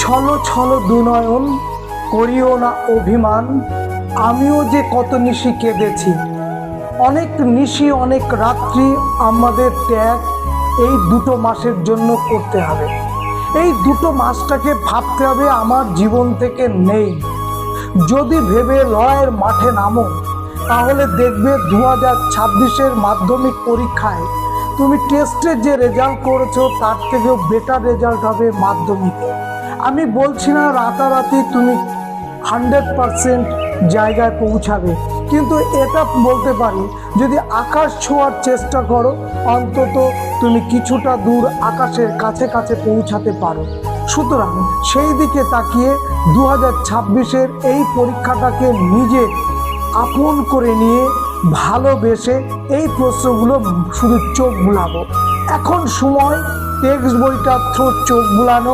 ছলো ছলো দুনয়ন, করিও না অভিমান, আমিও যে কত নিশি কেঁদেছি। অনেক নিশি অনেক রাত্রি আমাদের ত্যাগ এই 2 মাসের জন্য করতে হবে। এই 2 মাসটাকে ভাবতে হবে আমার জীবন থেকে নেই। যদি ভেবে লড়াইয়ের মাঠে নামো তাহলে দেখবে 2026-এর মাধ্যমিক পরীক্ষায় তুমি টেস্টের যে রেজাল্ট করেছো তার থেকেও বেটার রেজাল্ট হবে মাধ্যমিকে। আমি বলছি না রাতারাতি তুমি 100% জায়গায় পৌঁছাবে, কিন্তু এটা বলতে পারি যদি আকাশ ছোঁয়ার চেষ্টা করো অন্তত তুমি কিছুটা দূর আকাশের কাছে কাছে পৌঁছাতে পারো। সুতরাং সেই দিকে তাকিয়ে 2026-এর এই পরীক্ষাটাকে নিজে আপন করে নিয়ে ভালোবেসে এই প্রশ্নগুলো শুধু চোখ বুলাবো। এখন সময় টেক্সট বইটার থ্রু চোখ বুলানো।